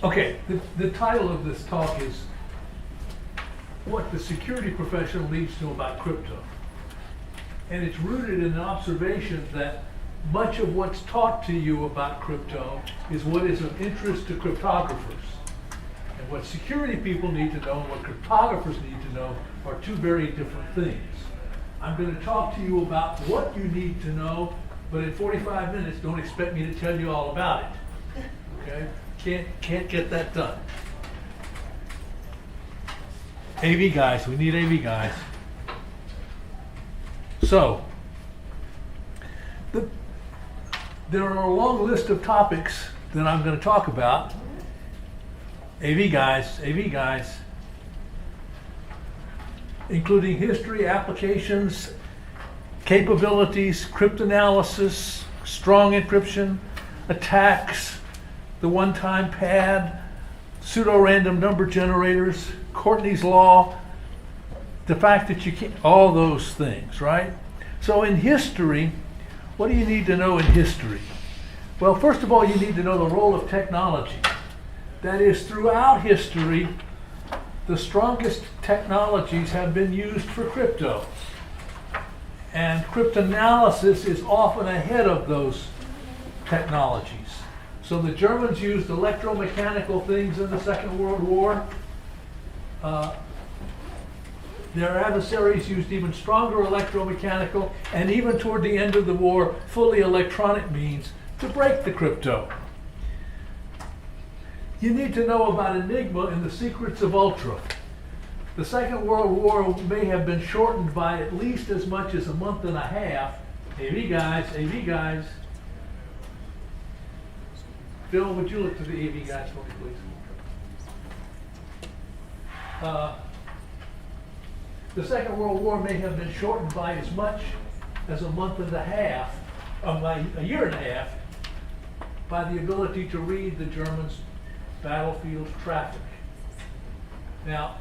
Okay, the title of this talk is What the Security Professional Needs to Know About Crypto. And it's rooted in an observation that much of what's taught to you about crypto is what is of interest to cryptographers. And what security people need to know and what cryptographers need to know are two very different things. I'm going to talk to you about what you need to know, but in 45 minutes, don't expect me to tell you all about it. Okay? Can't get that done. AV guys, we need AV guys. So, there are a long list of topics that I'm going to talk about. AV guys, including history, applications, capabilities, cryptanalysis, strong encryption, attacks, the one-time pad, pseudo-random number generators, Courtney's law, the fact that you can't, all those things, right? So in history, what do you need to know in history? Well, first of all, you need to know the role of technology. That is, throughout history, the strongest technologies have been used for crypto. And cryptanalysis is often ahead of those technologies. So the Germans used electromechanical things in the Second World War. Their adversaries used even stronger electromechanical, and even toward the end of the war, fully electronic means to break the crypto. You need to know about Enigma and the secrets of Ultra. The Second World War may have been shortened by at least as much as a month and a half. AV guys. Phil, would you look to the AV guys for me, please? The Second World War may have been shortened by as much as a month and a half, by a year and a half, by the ability to read the Germans' battlefield traffic. Now,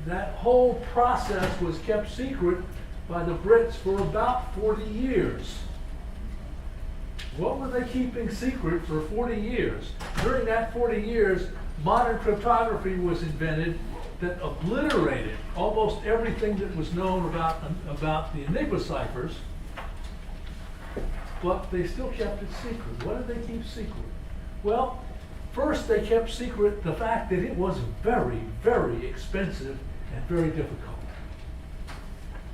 that whole process was kept secret by the Brits for about 40 years. What were they keeping secret for 40 years? During that 40 years, modern cryptography was invented that obliterated almost everything that was known about the Enigma ciphers, but they still kept it secret. What did they keep secret? Well, first they kept secret the fact that it was very, very expensive and very difficult.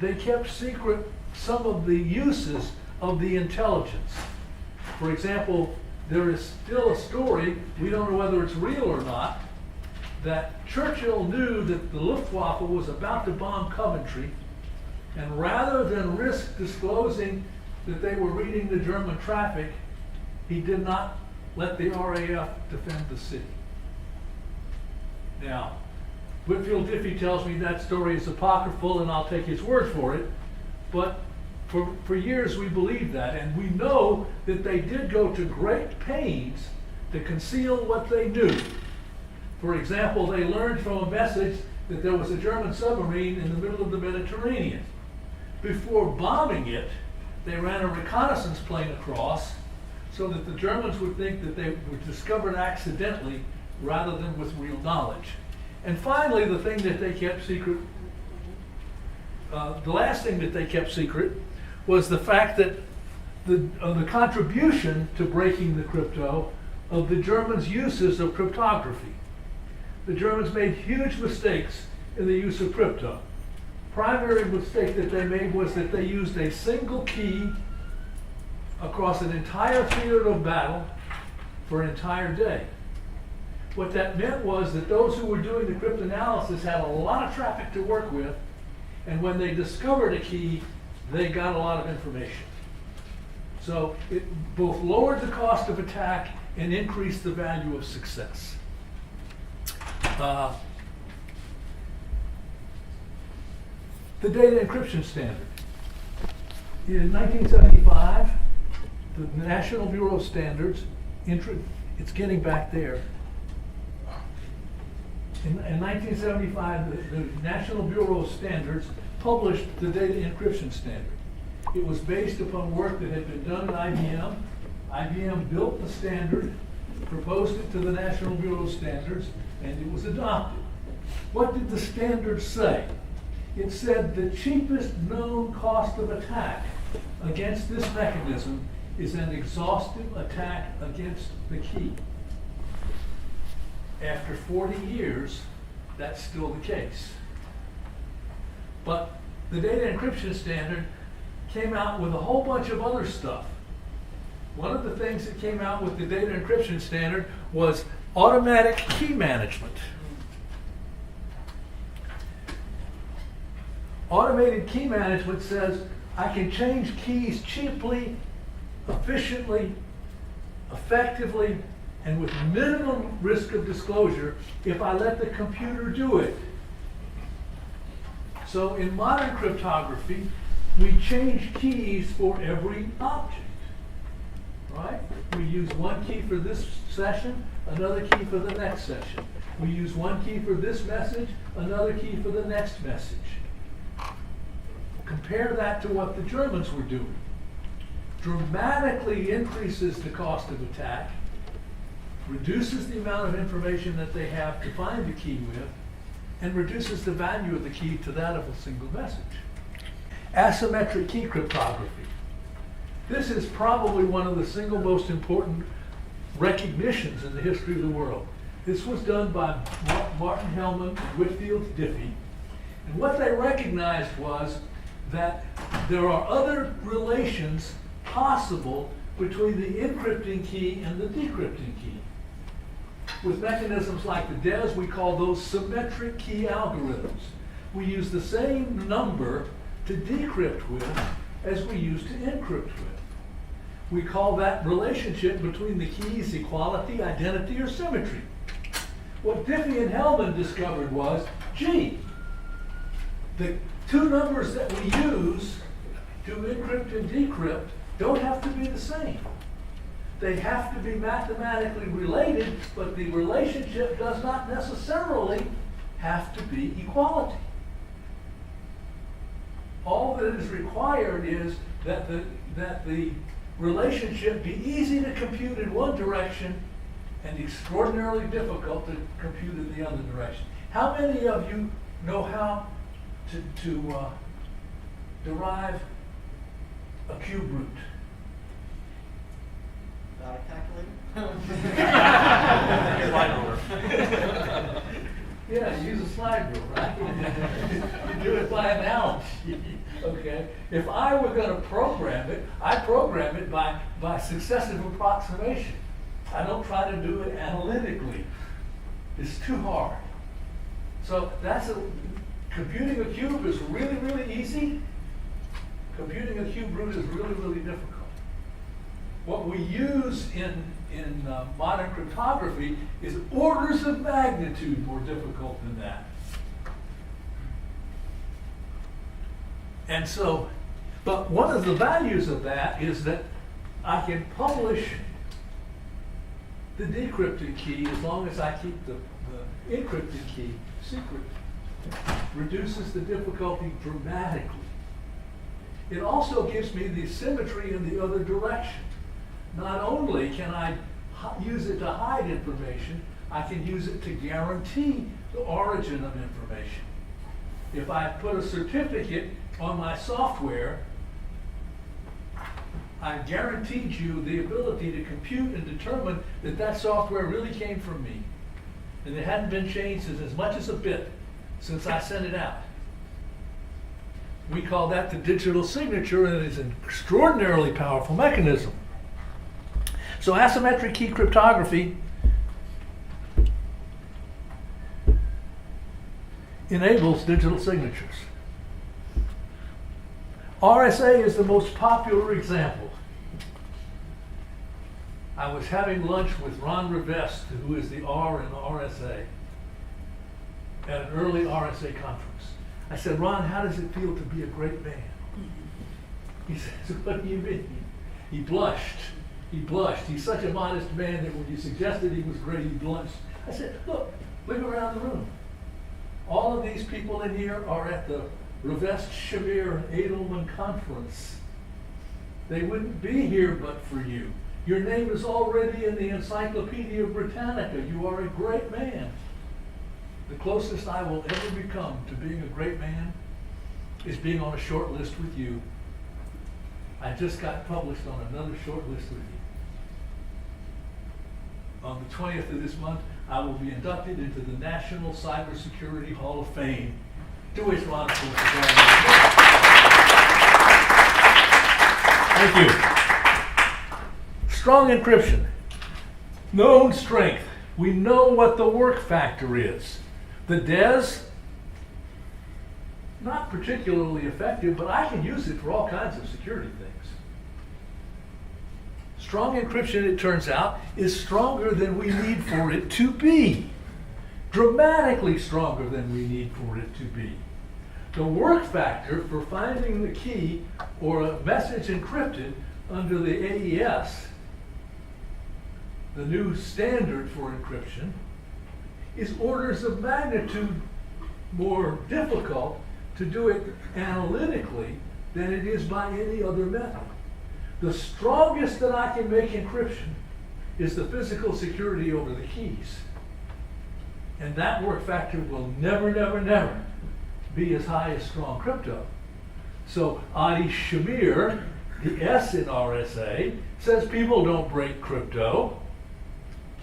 They kept secret some of the uses of the intelligence. For example, there is still a story, we don't know whether it's real or not, that Churchill knew that the Luftwaffe was about to bomb Coventry, and rather than risk disclosing that they were reading the German traffic, he did not let the RAF defend the city. Now, Whitfield Diffie tells me that story is apocryphal, and I'll take his word for it, but for years we believed that, and we know that they did go to great pains to conceal what they knew. For example, they learned from a message that there was a German submarine in the middle of the Mediterranean. Before bombing it, they ran a reconnaissance plane across so that the Germans would think that they were discovered accidentally rather than with real knowledge. And finally, the thing that they kept secret, the last thing that they kept secret was the fact that the contribution to breaking the crypto of the Germans' uses of cryptography. The Germans made huge mistakes in the use of crypto. Primary mistake that they made was that they used a single key across an entire theater of battle for an entire day. What that meant was that those who were doing the cryptanalysis had a lot of traffic to work with, and when they discovered a key, they got a lot of information. So it both lowered the cost of attack and increased the value of success. The data encryption standard. In 1975, the National Bureau of Standards, it's getting back there. In 1975, the National Bureau of Standards published the data encryption standard. It was based upon work that had been done at IBM. IBM built the standard proposed it to the National Bureau of Standards, and it was adopted. What did the standards say? It said the cheapest known cost of attack against this mechanism is an exhaustive attack against the key. After 40 years, that's still the case. But the data encryption standard came out with a whole bunch of other stuff. One of the things that came out with the data encryption standard was automatic key management. Automated key management says I can change keys cheaply, efficiently, effectively, and with minimum risk of disclosure if I let the computer do it. So in modern cryptography, we change keys for every object, right? We use one key for this session, another key for the next session. We use one key for this message, another key for the next message. Compare that to what the Germans were doing. Dramatically increases the cost of attack, reduces the amount of information that they have to find the key with, and reduces the value of the key to that of a single message. Asymmetric key cryptography. This is probably one of the single most important recognitions in the history of the world. This was done by Martin Hellman and Whitfield Diffie. And what they recognized was that there are other relations possible between the encrypting key and the decrypting key. With mechanisms like the DES, we call those symmetric key algorithms. We use the same number to decrypt with as we use to encrypt with. We call that relationship between the keys equality, identity, or symmetry. What Diffie and Hellman discovered was, gee, the two numbers that we use to encrypt and decrypt don't have to be the same. They have to be mathematically related, but the relationship does not necessarily have to be equality. All that is required is that the relationship be easy to compute in one direction and extraordinarily difficult to compute in the other direction. How many of you know how to derive a cube root? Without a calculator? Slide ruler. Yeah, use a slide rule, right? You do it by analogy, okay? If I were going to program it, I program it by successive approximation. I don't try to do it analytically. It's too hard. So computing a cube is really, really easy. Computing a cube root is really, really difficult. What we use in modern cryptography is orders of magnitude more difficult than that. And so, but one of the values of that is that I can publish the decrypted key as long as I keep the encrypted key secret. Reduces the difficulty dramatically. It also gives me the symmetry in the other direction. Not only can I use it to hide information, I can use it to guarantee the origin of information. If I put a certificate on my software, I guaranteed you the ability to compute and determine that that software really came from me. And it hadn't been changed as much as a bit since I sent it out. We call that the digital signature, and it's an extraordinarily powerful mechanism. So asymmetric key cryptography enables digital signatures. RSA is the most popular example. I was having lunch with Ron Rivest, who is the R in RSA, at an early RSA conference. I said, Ron, how does it feel to be a great man? He says, what do you mean? He blushed. He blushed. He's such a modest man that when you suggested he was great, he blushed. I said, look around the room. All of these people in here are at the Rivest Shamir Edelman conference. They wouldn't be here but for you. Your name is already in the Encyclopedia Britannica. You are a great man. The closest I will ever become to being a great man is being on a short list with you. I just got published on another short list with you. On the 20th of this month, I will be inducted into the National Cybersecurity Hall of Fame. Do a round of applause for joining me. Thank you. Strong encryption. Known strength. We know what the work factor is. The DES, not particularly effective, but I can use it for all kinds of security things. Strong encryption, it turns out, is stronger than we need for it to be. Dramatically stronger than we need for it to be. The work factor for finding the key or a message encrypted under the AES, the new standard for encryption, is orders of magnitude more difficult to do it analytically than it is by any other method. The strongest that I can make encryption is the physical security over the keys. And that work factor will never, never, never be as high as strong crypto. So Adi Shamir, the S in RSA, says people don't break crypto,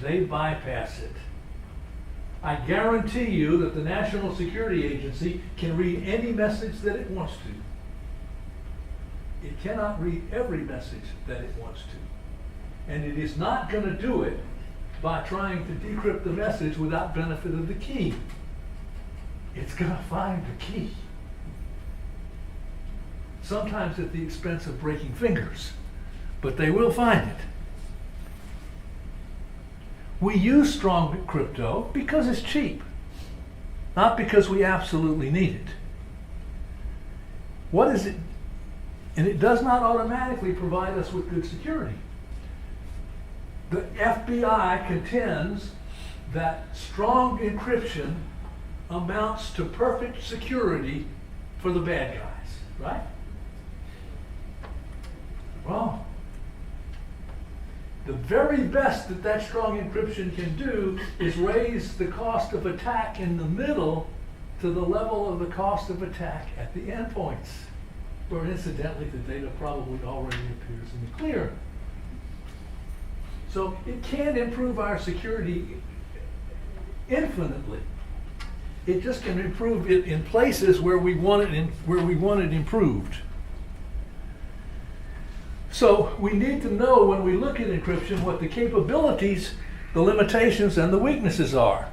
they bypass it. I guarantee you that the National Security Agency can read any message that it wants to. It cannot read every message that it wants to. And it is not going to do it by trying to decrypt the message without benefit of the key. It's going to find the key. Sometimes at the expense of breaking fingers, but they will find it. We use strong crypto because it's cheap, not because we absolutely need it. What is it? And it does not automatically provide us with good security. The FBI contends that strong encryption amounts to perfect security for the bad guys, right? Wrong. The very best that that strong encryption can do is raise the cost of attack in the middle to the level of the cost of attack at the endpoints, where incidentally the data probably already appears in the clear. So it can improve our security infinitely. It just can improve it in places where we want it improved. So we need to know when we look at encryption what the capabilities, the limitations, and the weaknesses are.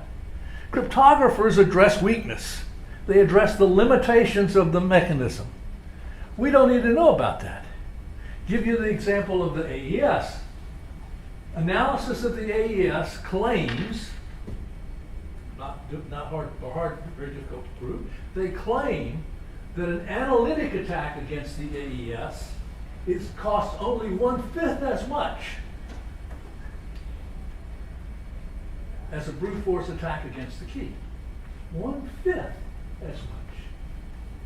Cryptographers address weakness. They address the limitations of the mechanism. We don't need to know about that. Give you the example of the AES. Analysis of the AES claims, not hard or hard, very difficult to prove, they claim that an analytic attack against the AES costs only 1/5 as much as a brute force attack against the key. 1/5 as much.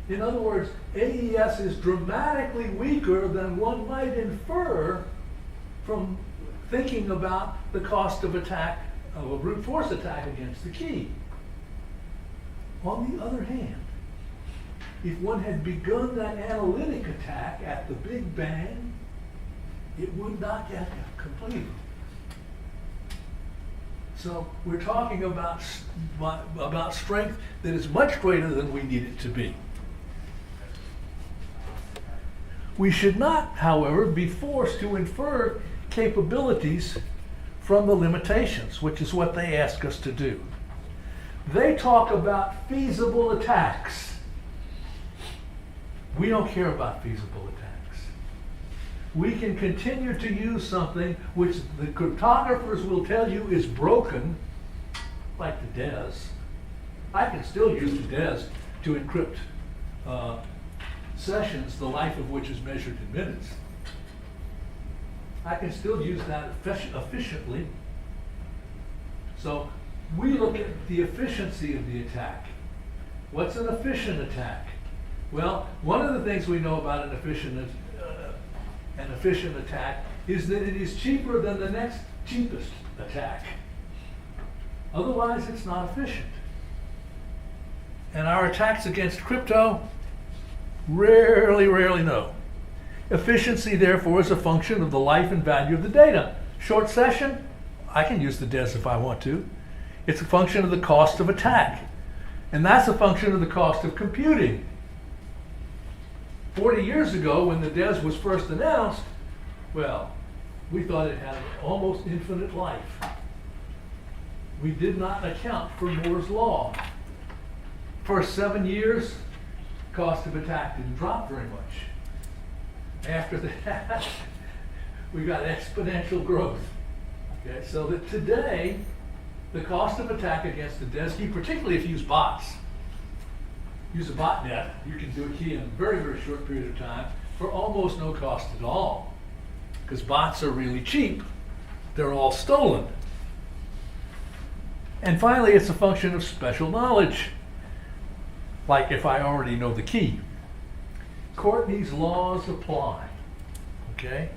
In other words, AES is dramatically weaker than one might infer from thinking about the cost of attack, of a brute force attack against the key. On the other hand, if one had begun that analytic attack at the Big Bang, it would not get completed. So we're talking about strength that is much greater than we need it to be. We should not, however, be forced to infer capabilities from the limitations, which is what they ask us to do. They talk about feasible attacks. We don't care about feasible attacks. We can continue to use something which the cryptographers will tell you is broken, like the DES. I can still use the DES to encrypt sessions, the life of which is measured in minutes. I can still use that efficiently. So we look at the efficiency of the attack. What's an efficient attack? Well, one of the things we know about an efficient attack is that it is cheaper than the next cheapest attack. Otherwise, it's not efficient. And our attacks against crypto rarely no. Efficiency, therefore, is a function of the life and value of the data. Short session, I can use the DES if I want to. It's a function of the cost of attack. And that's a function of the cost of computing. 40 years ago, when the DES was first announced, well, we thought it had almost infinite life. We did not account for Moore's law. First 7 years, cost of attack didn't drop very much. After that, we got exponential growth. Okay, so that today, the cost of attack against the DES key, particularly if you use bots, use a botnet, you can do a key in a very short period of time for almost no cost at all. Because bots are really cheap. They're all stolen. And finally, it's a function of special knowledge. Like if I already know the key. Courtney's laws apply. Okay?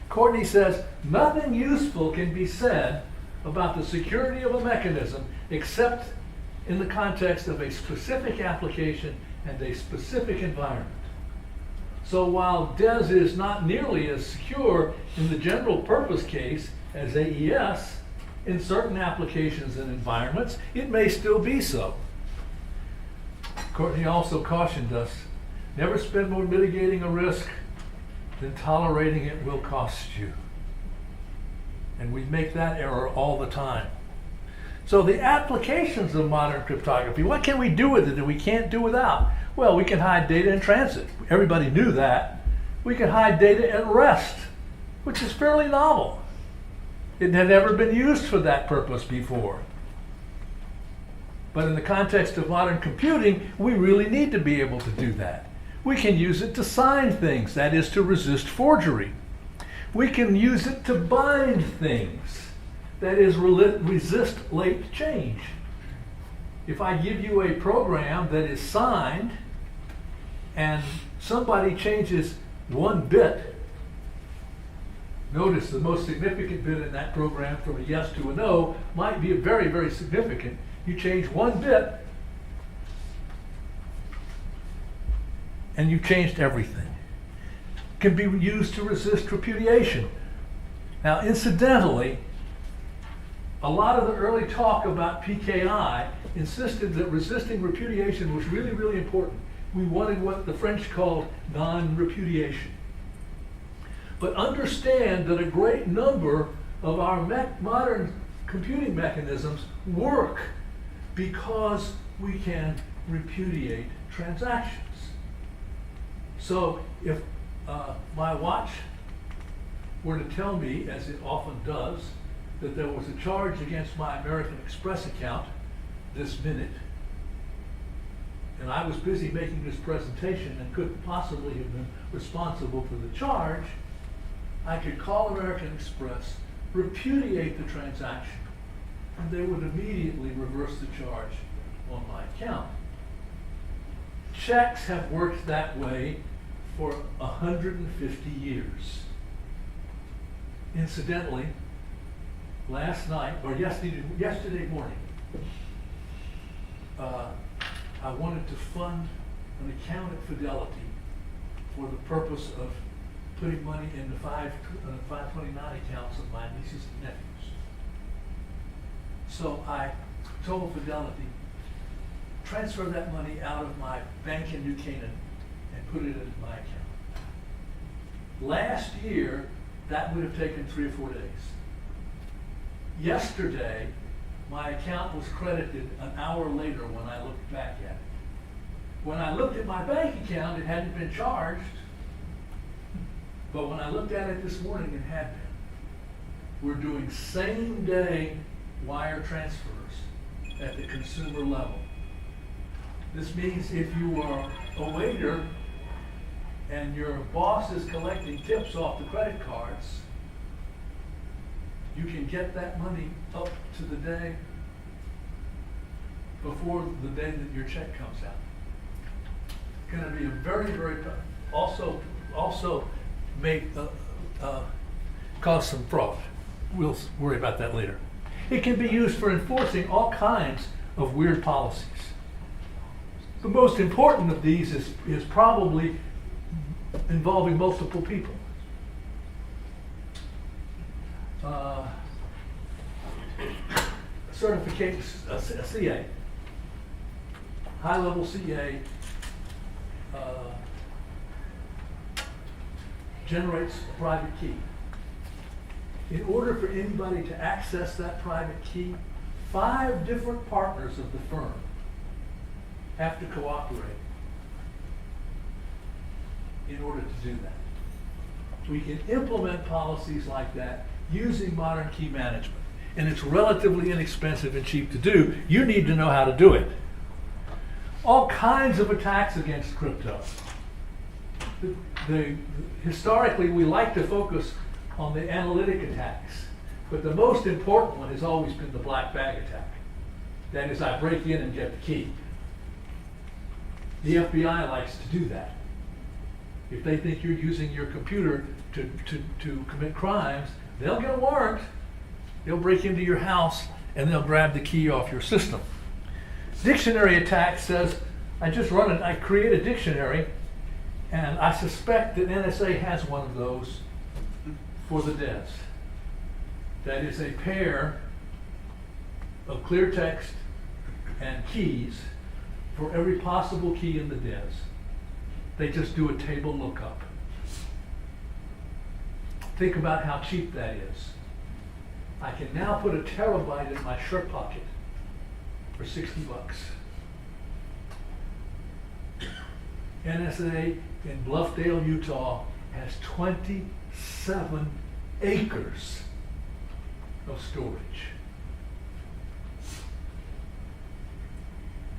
Courtney says, nothing useful can be said about the security of a mechanism except in the context of a specific application and a specific environment. So while DES is not nearly as secure in the general purpose case as AES, in certain applications and environments, it may still be so. Courtney also cautioned us, never spend more mitigating a risk than tolerating it will cost you. And we make that error all the time. So the applications of modern cryptography, what can we do with it that we can't do without? Well, we can hide data in transit. Everybody knew that. We can hide data at rest, which is fairly novel. It had never been used for that purpose before. But in the context of modern computing, we really need to be able to do that. We can use it to sign things, that is to resist forgery. We can use it to bind things, that is resist late change. If I give you a program that is signed and somebody changes one bit, notice the most significant bit in that program from a yes to a no might be very significant. You change one bit and you changed everything. Can be used to resist repudiation. Now, incidentally, a lot of the early talk about PKI insisted that resisting repudiation was really important. We wanted what the French called non-repudiation. But understand that a great number of our modern computing mechanisms work because we can repudiate transactions. So if my watch were to tell me, as it often does, that there was a charge against my American Express account this minute, and I was busy making this presentation and couldn't possibly have been responsible for the charge, I could call American Express, repudiate the transaction, and they would immediately reverse the charge on my account. Checks have worked that way for 150 years. Incidentally, last night, or yesterday morning, I wanted to fund an account at Fidelity for the purpose of putting money in the 529 accounts of my nieces and nephews. So I told Fidelity, transfer that money out of my bank in New Canaan and put it in my account. Last year, that would have taken 3 or 4 days. Yesterday, my account was credited an hour later when I looked back at it. When I looked at my bank account, it hadn't been charged. But when I looked at it this morning, it had been. We're doing same-day wire transfers at the consumer level. This means if you are a waiter and your boss is collecting tips off the credit cards, you can get that money up to the day before the day that your check comes out. It's going to be a very also make cause some fraud. We'll worry about that later. It can be used for enforcing all kinds of weird policies. The most important of these is probably involving multiple people. Certification, a CA, high-level CA, generates a private key. In order for anybody to access that private key, 5 different partners of the firm have to cooperate in order to do that. We can implement policies like that using modern key management. And it's relatively inexpensive and cheap to do. You need to know how to do it. All kinds of attacks against crypto. Historically, we like to focus on the analytic attacks, but the most important one has always been the black bag attack. That is, I break in and get the key. The FBI likes to do that. If they think you're using your computer to commit crimes, they'll get a warrant. They'll break into your house and they'll grab the key off your system. Dictionary attack says, I create a dictionary and I suspect that NSA has one of those for the DES. That is a pair of clear text and keys for every possible key in the DES. They just do a table lookup. Think about how cheap that is. I can now put a terabyte in my shirt pocket for $60. NSA in Bluffdale, Utah has 27 acres of storage.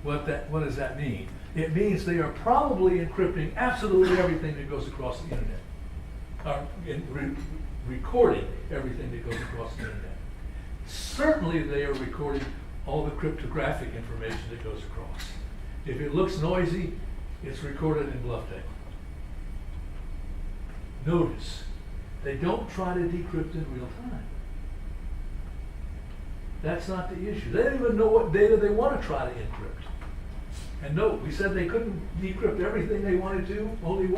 What does that mean? It means they are probably encrypting absolutely everything that goes across the internet. Recording everything that goes across the internet. Certainly they are recording all the cryptographic information that goes across. If it looks noisy, it's recorded in Bluffdale. Notice, they don't try to decrypt in real time. That's not the issue. They don't even know what data they want to try to encrypt. And note, we said they couldn't decrypt everything they wanted to, only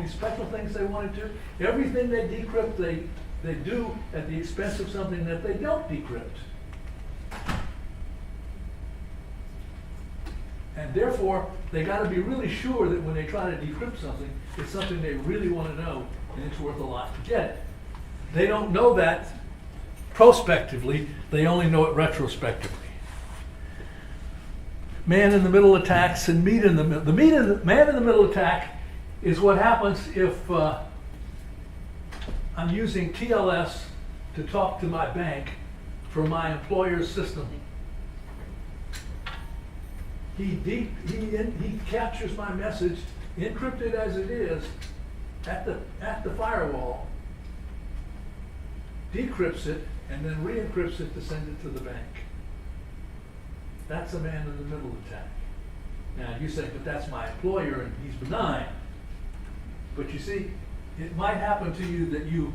special things they wanted to. Everything they decrypt, they do at the expense of something that they don't decrypt. And therefore, they got to be really sure that when they try to decrypt something, it's something they really want to know, and it's worth a lot to get it. They don't know that prospectively, they only know it retrospectively. Man in the middle attacks and man in the middle attack is what happens if I'm using TLS to talk to my bank for my employer's system. He captures my message, encrypted as it is, at the firewall, decrypts it, and then re-encrypts it to send it to the bank. That's a man in the middle attack. Now you say, but that's my employer and he's benign. But you see, it might happen to you that you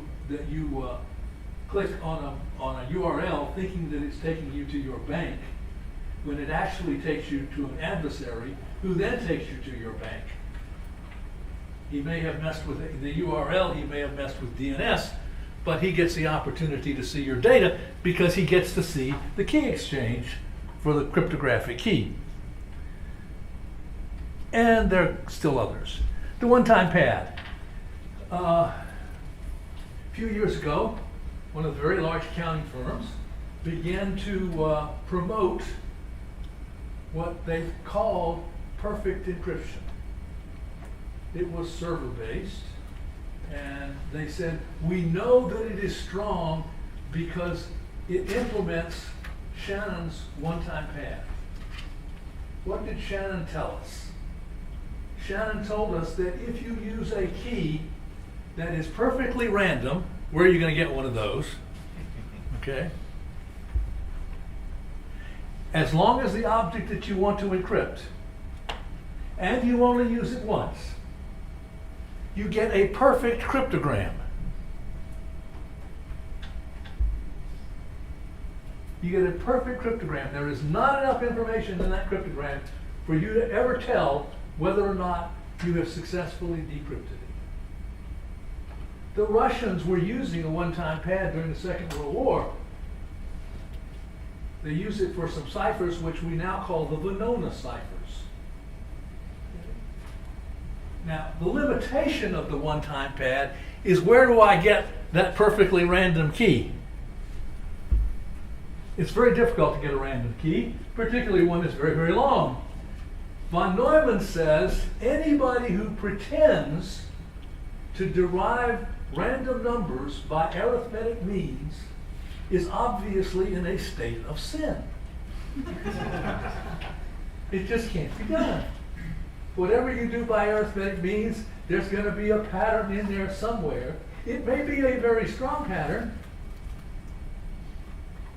click on a URL thinking that it's taking you to your bank, when it actually takes you to an adversary who then takes you to your bank. He may have messed with the URL, he may have messed with DNS, but he gets the opportunity to see your data because he gets to see the key exchange for the cryptographic key. And there are still others. The one-time pad. A few years ago, one of the very large accounting firms began to promote what they called perfect encryption. It was server-based, and they said, we know that it is strong because it implements Shannon's one-time pad. What did Shannon tell us? Shannon told us that if you use a key that is perfectly random, where are you going to get one of those? Okay? As long as the object that you want to encrypt, and you only use it once, you get a perfect cryptogram. You get a perfect cryptogram. There is not enough information in that cryptogram for you to ever tell whether or not you have successfully decrypted it. The Russians were using a one-time pad during the Second World War. They used it for some ciphers, which we now call the Venona ciphers. Now, the limitation of the one-time pad is, where do I get that perfectly random key? It's very difficult to get a random key, particularly one that's very, very long. Von Neumann says anybody who pretends to derive random numbers by arithmetic means is obviously in a state of sin. It just can't be done. Whatever you do by arithmetic means, there's going to be a pattern in there somewhere. It may be a very strong pattern.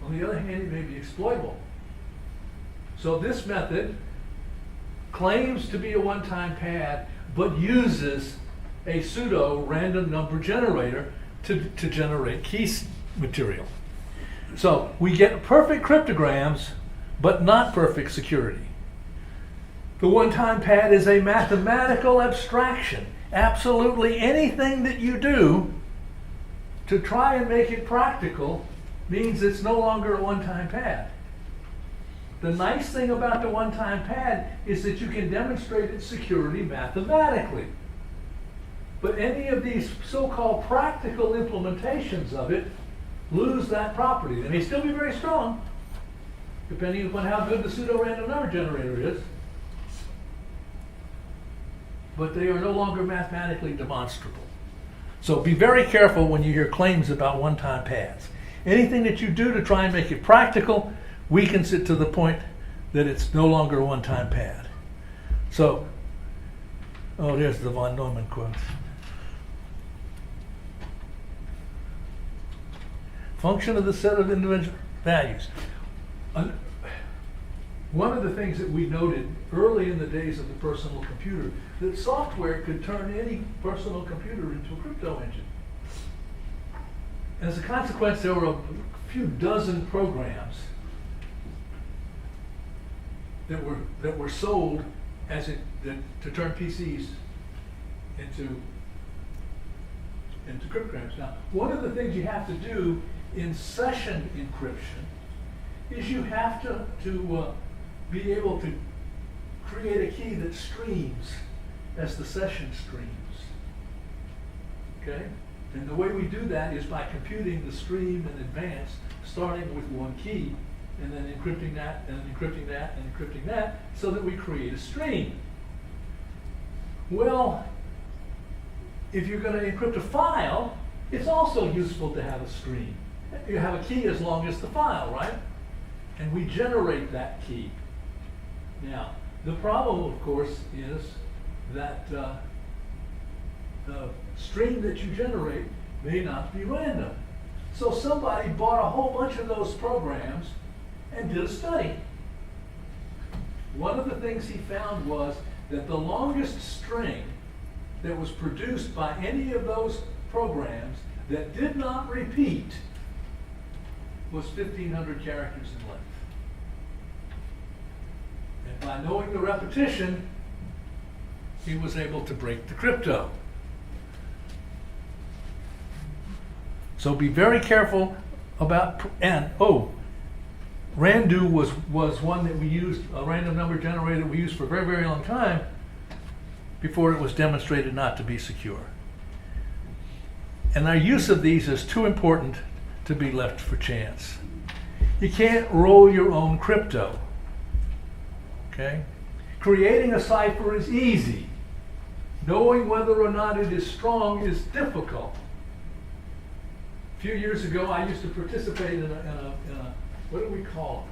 On the other hand, it may be exploitable. So this method claims to be a one-time pad, but uses a pseudo random number generator to generate key material. So we get perfect cryptograms, but not perfect security. The one-time pad is a mathematical abstraction. Absolutely anything that you do to try and make it practical means it's no longer a one-time pad. The nice thing about the one-time pad is that you can demonstrate its security mathematically. But any of these so-called practical implementations of it lose that property. They may still be very strong, depending upon how good the pseudo-random number generator is, but they are no longer mathematically demonstrable. So be very careful when you hear claims about one-time pads. Anything that you do to try and make it practical weakens it to the point that it's no longer a one-time pad. So, oh, there's the von Neumann quote. Function of the set of individual values. One of the things that we noted early in the days of the personal computer, that software could turn any personal computer into a crypto engine. As a consequence, there were a few dozen programs that were sold to turn PCs into cryptograms. Now, one of the things you have to do in session encryption is you have to be able to create a key that streams as the session streams. Okay? And the way we do that is by computing the stream in advance, starting with one key, and then encrypting that, and encrypting that, and encrypting that, so that we create a stream. Well, if you're going to encrypt a file, it's also useful to have a stream. You have a key as long as the file, right? And we generate that key. Now, the problem, of course, is that the stream that you generate may not be random. So somebody bought a whole bunch of those programs and did a study. One of the things he found was that the longest string that was produced by any of those programs that did not repeat was 1,500 characters in length. And by knowing the repetition, he was able to break the crypto. So be very careful about, Randu was one that we used, a random number generator we used for a very, very long time before it was demonstrated not to be secure. And our use of these is too important to be left for chance. You can't roll your own crypto. Okay? Creating a cipher is easy. Knowing whether or not it is strong is difficult. A few years ago, I used to participate in a what do we call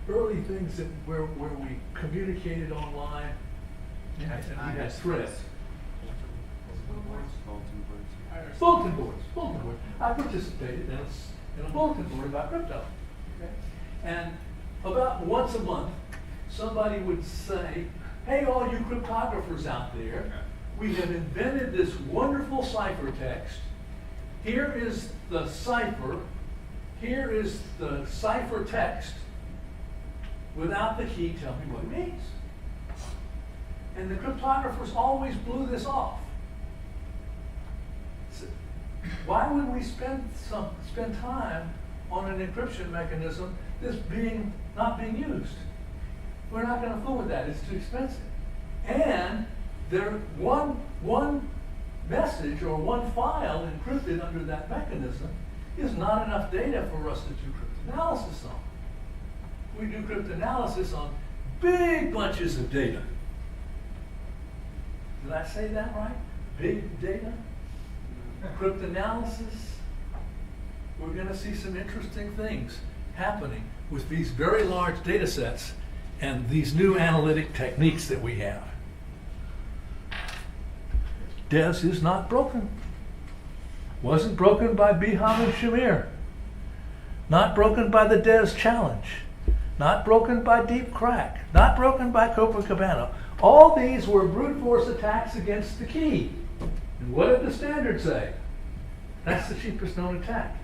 it? Early things where we communicated online and we had threads. Bulletin boards. I participated in a bulletin board about crypto. Okay? And about once a month, somebody would say, hey, all you cryptographers out there, we have invented this wonderful ciphertext here is the cipher, here is the cipher text. Without the key, tell me what it means. And the cryptographers always blew this off. So why would we spend time on an encryption mechanism that's not being used? We're not going to fool with that. It's too expensive. And one message or one file encrypted under that mechanism is not enough data for us to do cryptanalysis on. We do cryptanalysis on big bunches of data. Did I say that right? Big data? Cryptanalysis? We're going to see some interesting things happening with these very large data sets and these new analytic techniques that we have. DES is not broken. Wasn't broken by Beham and Shamir. Not broken by the DES challenge. Not broken by Deep Crack. Not broken by Copacabana. All these were brute force attacks against the key. And what did the standard say? That's the cheapest known attack.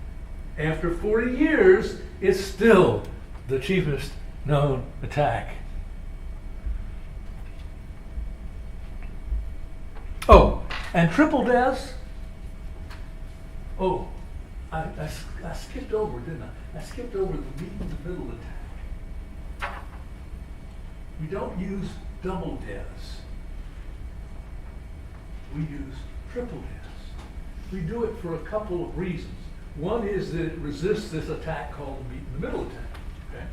After 40 years, it's still the cheapest known attack. Oh, and triple DES. Oh, I skipped over, didn't I? I skipped over the meet in the middle attack. We don't use double DES. We use triple DES. We do it for a couple of reasons. One is that it resists this attack called the meet in the middle attack. Okay?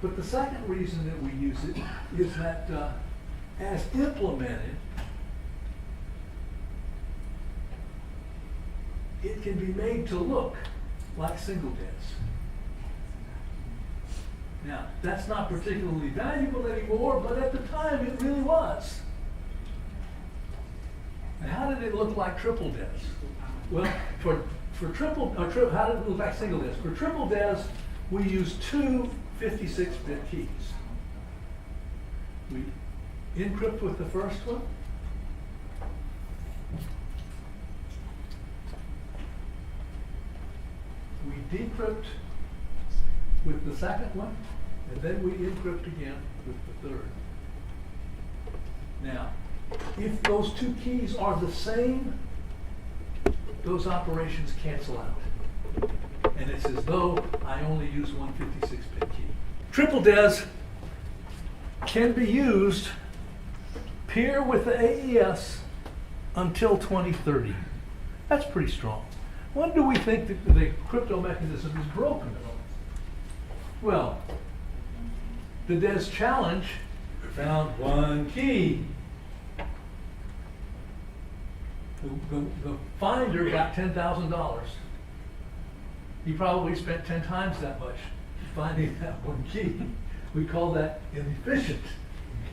But the second reason that we use it is that as implemented, it can be made to look like single DES. Now, that's not particularly valuable anymore, but at the time it really was. Now, how did it look like triple DES? Well, for how did it look like single DES? For triple DES, we use two 56-bit keys. We encrypt with the first one. We decrypt with the second one, and then we encrypt again with the third. Now, if those two keys are the same, those operations cancel out. And it's as though I only use one 56-bit key. Triple DES can be used peer with the AES until 2030. That's pretty strong. When do we think that the crypto mechanism is broken? Well, the DES challenge found one key. The finder got $10,000. He probably spent 10 times that much finding that one key. We call that inefficient.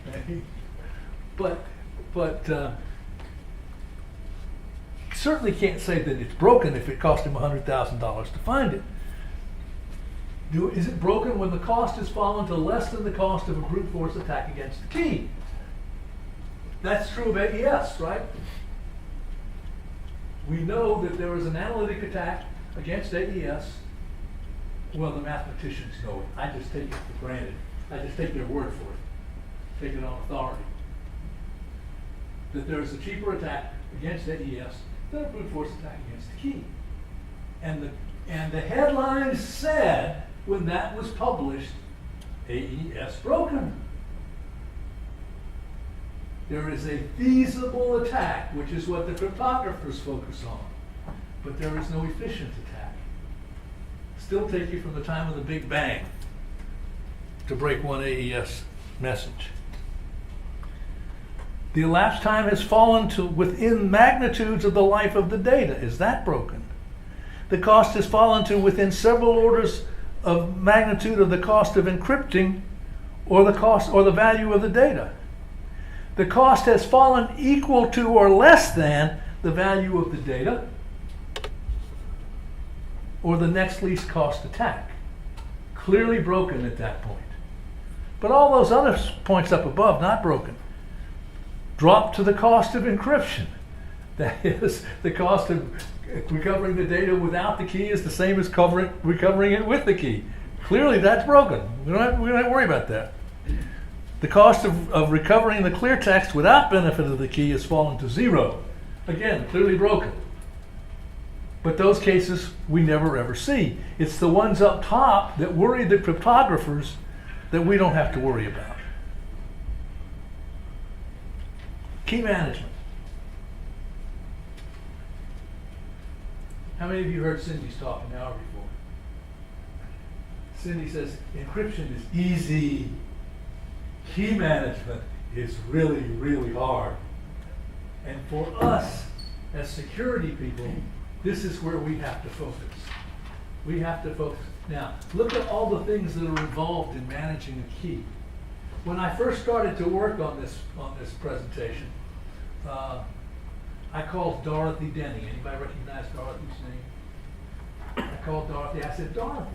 Okay? But certainly can't say that it's broken if it cost him $100,000 to find it. Is it broken when the cost has fallen to less than the cost of a brute force attack against the key? That's true of AES, right? We know that there was an analytic attack against AES. Well, the mathematicians know it. I just take it for granted. I just take their word for it. Take it on authority. That there is a cheaper attack against AES than a brute force attack against the key. And the headline said, when that was published, AES broken. There is a feasible attack, which is what the cryptographers focus on. But there is no efficient attack. Still take you from the time of the Big Bang to break one AES message. The elapsed time has fallen to within magnitudes of the life of the data. Is that broken? The cost has fallen to within several orders of magnitude of the cost of encrypting or the value of the data. The cost has fallen equal to or less than the value of the data or the next least cost attack. Clearly broken at that point. But all those other points up above, not broken. Drop to the cost of encryption. That is, the cost of recovering the data without the key is the same as recovering it with the key. Clearly, that's broken. We don't have to worry about that. The cost of recovering the clear text without benefit of the key has fallen to 0. Again, clearly broken. But those cases we never ever see. It's the ones up top that worry the cryptographers that we don't have to worry about. Key management. How many of you heard Cindy's talk an hour before? Cindy says encryption is easy. Key management is really, really hard. And for us as security people, this is where we have to focus. We have to focus. Now, look at all the things that are involved in managing a key. When I first started to work on this presentation, I called Dorothy Denny. Anybody recognize Dorothy's name? I called Dorothy. I said, Dorothy,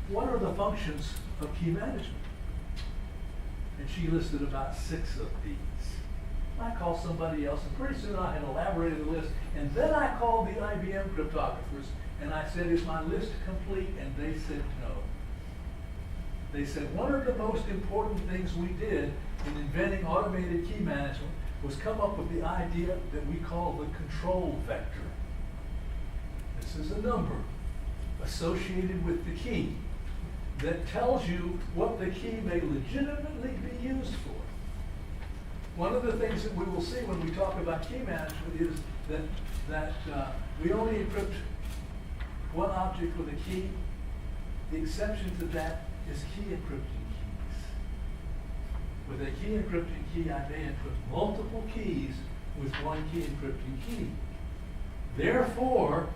what are the functions of key management? And she listed about 6 of these. I called somebody else, and pretty soon I had elaborated the list. And then I called the IBM cryptographers, and I said, is my list complete? And they said no. They said, one of the most important things we did in inventing automated key management was come up with the idea that we call the control vector. This is a number associated with the key that tells you what the key may legitimately be used for. One of the things that we will see when we talk about key management is that we only encrypt one object with a key. The exception to that is key encrypting keys. With a key encrypting key, I may encrypt multiple keys with one key encrypting key. Therefore,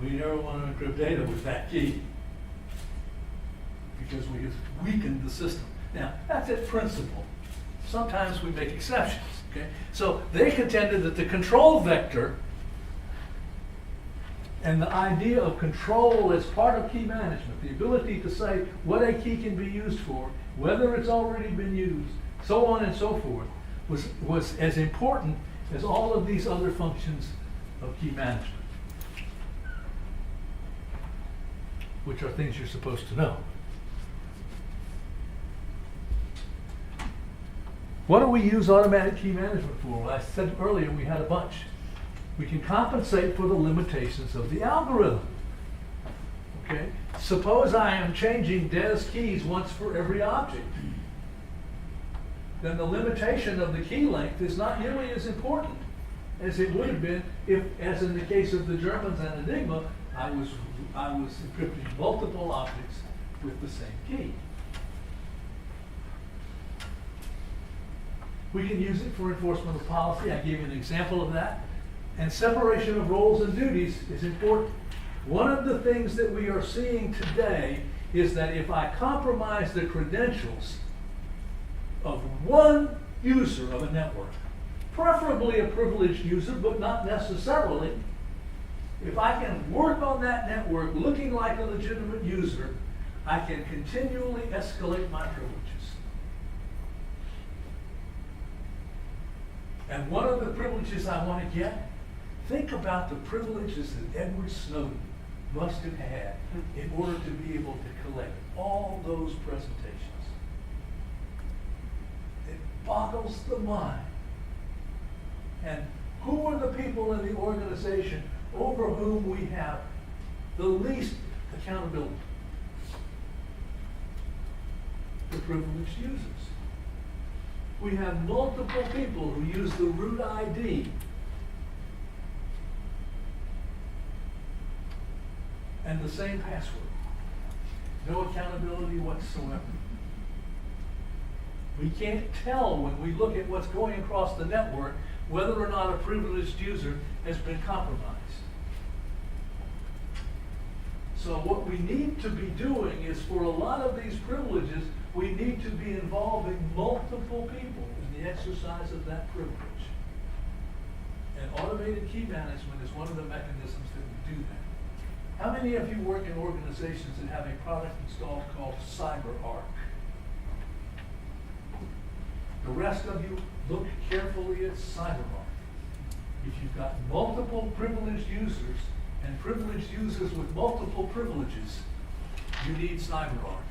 we never want to encrypt data with that key because we have weakened the system. Now, that's in principle. Sometimes we make exceptions, okay? So they contended that the control vector and the idea of control as part of key management, the ability to say what a key can be used for, whether it's already been used, so on and so forth, was as important as all of these other functions of key management, which are things you're supposed to know. What do we use automatic key management for? Well, I said earlier we had a bunch. We can compensate for the limitations of the algorithm. Okay? Suppose I am changing Des keys once for every object. Then the limitation of the key length is not nearly as important as it would have been if, as in the case of the Germans and Enigma, I was encrypting multiple objects with the same key. We can use it for enforcement of policy. I gave you an example of that. And separation of roles and duties is important. One of the things that we are seeing today is that if I compromise the credentials of one user of a network, preferably a privileged user, but not necessarily, if I can work on that network looking like a legitimate user, I can continually escalate my privileges. And one of the privileges I want to get, think about the privileges that Edward Snowden must have had in order to be able to collect all those presentations. It boggles the mind. And who are the people in the organization over whom we have the least accountability? The privileged users. We have multiple people who use the root ID and the same password. No accountability whatsoever. We can't tell when we look at what's going across the network whether or not a privileged user has been compromised. So what we need to be doing is, for a lot of these privileges, we need to be involving multiple people in the exercise of that privilege. And automated key management is one of the mechanisms that we do that. How many of you work in organizations that have a product installed called CyberArk? The rest of you look carefully at CyberArk. if you've got multiple privileged users and privileged users with multiple privileges, you need CyberArk.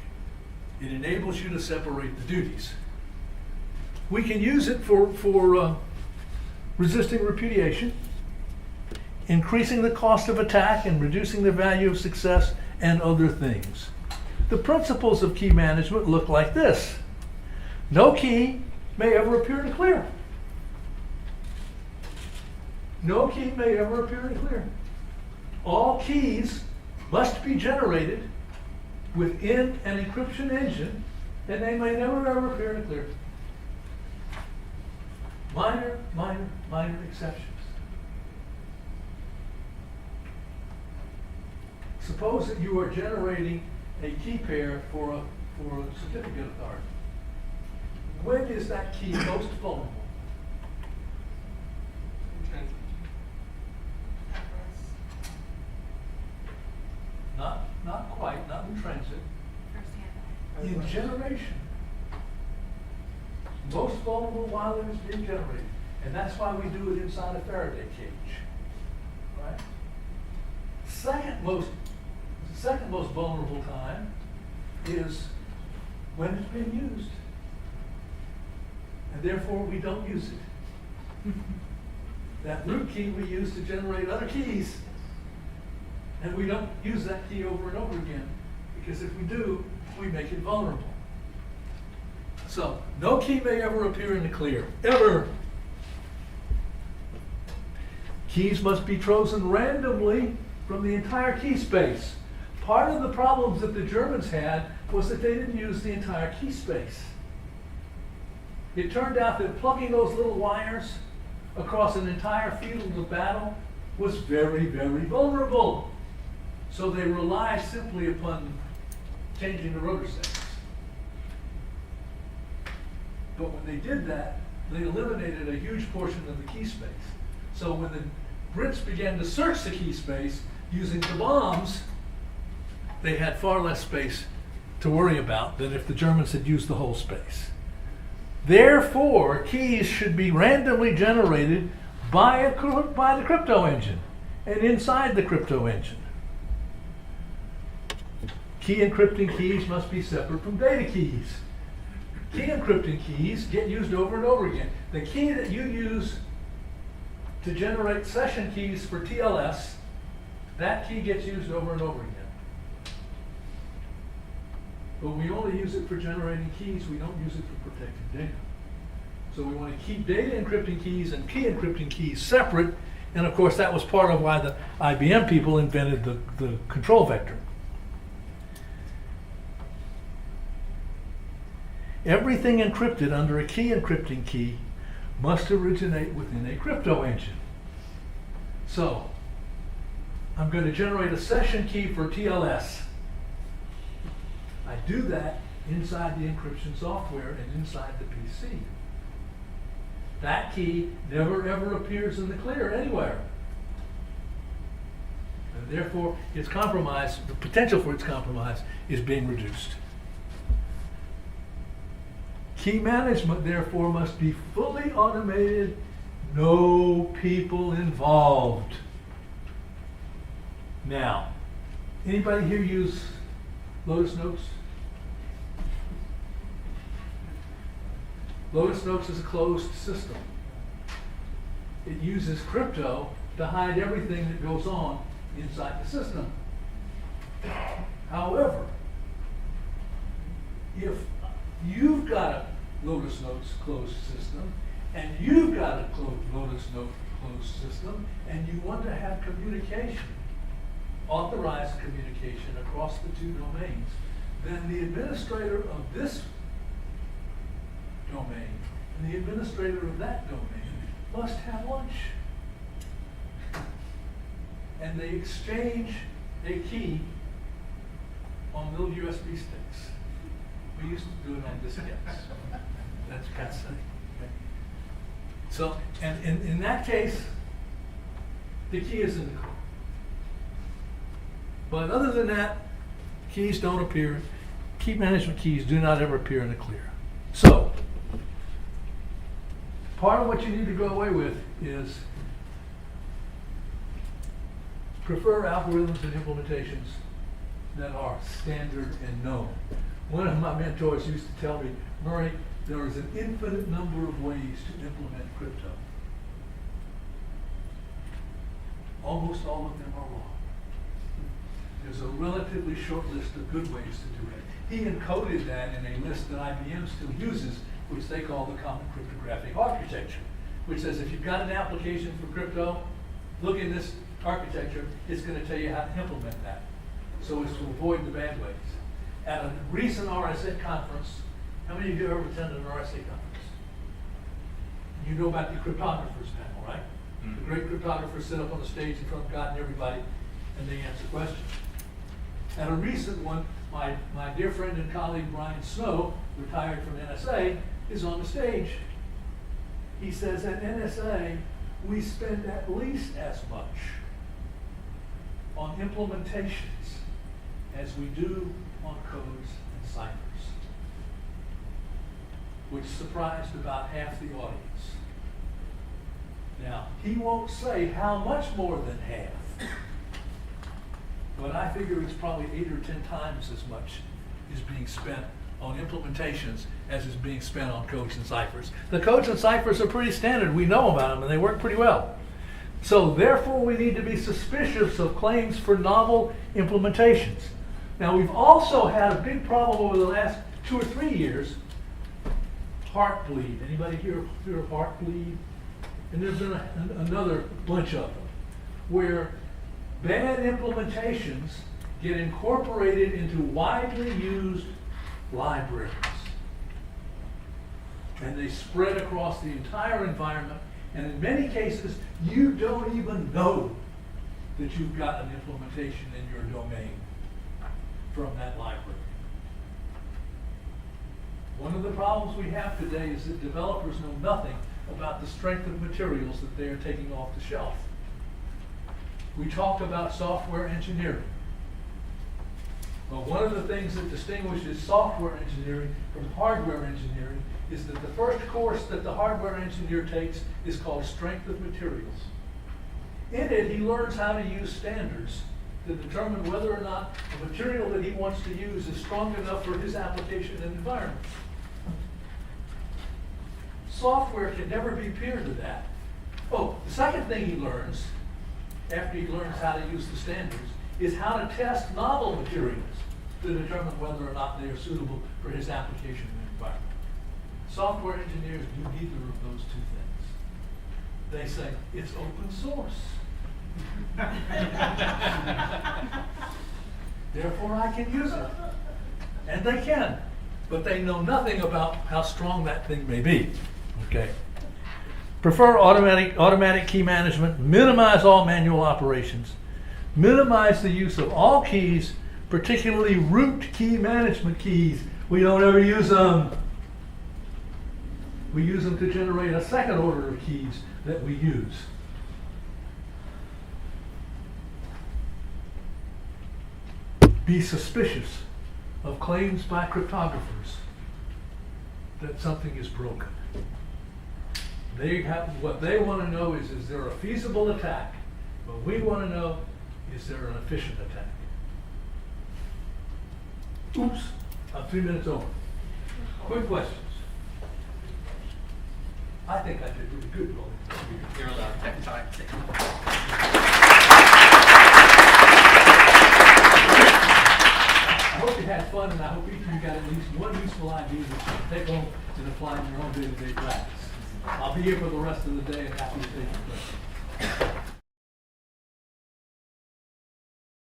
It enables you to separate the duties. We can use it for resisting repudiation, increasing the cost of attack and reducing the value of success, and other things. The principles of key management look like this. No key may ever appear to clear. No key may ever appear to clear. All keys must be generated within an encryption engine, and they may never ever appear to clear. Minor exceptions. Suppose that you are generating a key pair for a certificate authority. When is that key most vulnerable? Not quite, not in transit. In generation. Most vulnerable while it is being generated. And that's why we do it inside a Faraday cage. Right? Second most vulnerable time is when it's being used. And therefore we don't use it. That root key we use to generate other keys. And we don't use that key over and over again, because if we do, we make it vulnerable. So, no key may ever appear in the clear, ever. Keys must be chosen randomly from the entire key space. Part of the problems that the Germans had was that they didn't use the entire key space. It turned out that plugging those little wires across an entire field of battle was very, very vulnerable. So they rely simply upon changing the rotor settings. But when they did that, they eliminated a huge portion of the key space. So when the Brits began to search the key space using the bombs, they had far less space to worry about than if the Germans had used the whole space. Therefore, keys should be randomly generated by the crypto engine and inside the crypto engine. Key encrypting keys must be separate from data keys. Key encrypting keys get used over and over again. The key that you use to generate session keys for TLS, that key gets used over and over again. But we only use it for generating keys, we don't use it for protecting data. So we want to keep data encrypting keys and key encrypting keys separate, and of course that was part of why the IBM people invented the control vector. Everything encrypted under a key encrypting key must originate within a crypto engine. So, I'm going to generate a session key for TLS. I do that inside the encryption software and inside the PC. That key never ever appears in the clear anywhere. And therefore, its compromise, the potential for its compromise, is being reduced. Key management, therefore, must be fully automated, no people involved. Now, anybody here use Lotus Notes? Lotus Notes is a closed system. It uses crypto to hide everything that goes on inside the system. However, if you've got a Lotus Notes closed system, and you've got a Lotus Note closed system, and you want to have communication, authorized communication across the two domains, then the administrator of this domain and the administrator of that domain must have lunch. And they exchange a key on little USB sticks. We used to do it on diskettes. That's cassette. Okay. So, and in that case, the key is in the core. But other than that, keys don't appear. Key management keys do not ever appear in the clear. So, part of what you need to go away with is prefer algorithms and implementations that are standard and known. One of my mentors used to tell me, Murray, there is an infinite number of ways to implement crypto. Almost all of them are wrong. There's a relatively short list of good ways to do it. He encoded that in a list that IBM still uses, which they call the Common Cryptographic Architecture, which says if you've got an application for crypto, look in this architecture, it's going to tell you how to implement that, so as to avoid the bad ways. At a recent RSA conference, how many of you ever attended an RSA conference? You know about the cryptographers panel, right? The great cryptographers sit up on the stage in front of God and everybody, and they answer questions. At a recent one, my dear friend and colleague Brian Snow, retired from NSA, is on the stage. He says at NSA, we spend at least as much on implementations as we do on codes and ciphers, which surprised about half the audience. Now, he won't say how much more than half, but I figure it's probably 8 or 10 times as much is being spent on implementations as is being spent on codes and ciphers. The codes and ciphers are pretty standard. We know about them and they work pretty well. So therefore we need to be suspicious of claims for novel implementations. Now we've also had a big problem over the last 2 or 3 years, heartbleed. Anybody hear of heartbleed? And there's been another bunch of them, where bad implementations get incorporated into widely used libraries. And they spread across the entire environment, and in many cases, you don't even know that you've got an implementation in your domain from that library. One of the problems we have today is that developers know nothing about the strength of materials that they are taking off the shelf. We talk about software engineering. Well, one of the things that distinguishes software engineering from hardware engineering is that the first course that the hardware engineer takes is called Strength of Materials. In it, he learns how to use standards to determine whether or not the material that he wants to use is strong enough for his application and environment. Software can never be peer to that. Oh, the second thing he learns, after he learns how to use the standards, is how to test novel materials to determine whether or not they are suitable for his application and environment. Software engineers do neither of those two things. They say, it's open source. Therefore, I can use it. And they can, but they know nothing about how strong that thing may be. Okay. Prefer automatic key management, minimize all manual operations, minimize the use of all keys, particularly root key management keys. We don't ever use them. We use them to generate a second order of keys that we use. Be suspicious of claims by cryptographers that something is broken. What they want to know is there a feasible attack? What we want to know, is there an efficient attack? Oops, I'm 3 minutes over. Quick questions. I think I did really good, Roland. You're allowed. Sorry. I hope you had fun, and I hope each of you got at least one useful idea that you can take home and apply in your own day-to-day practice. I'll be here for the rest of the day and happy to take your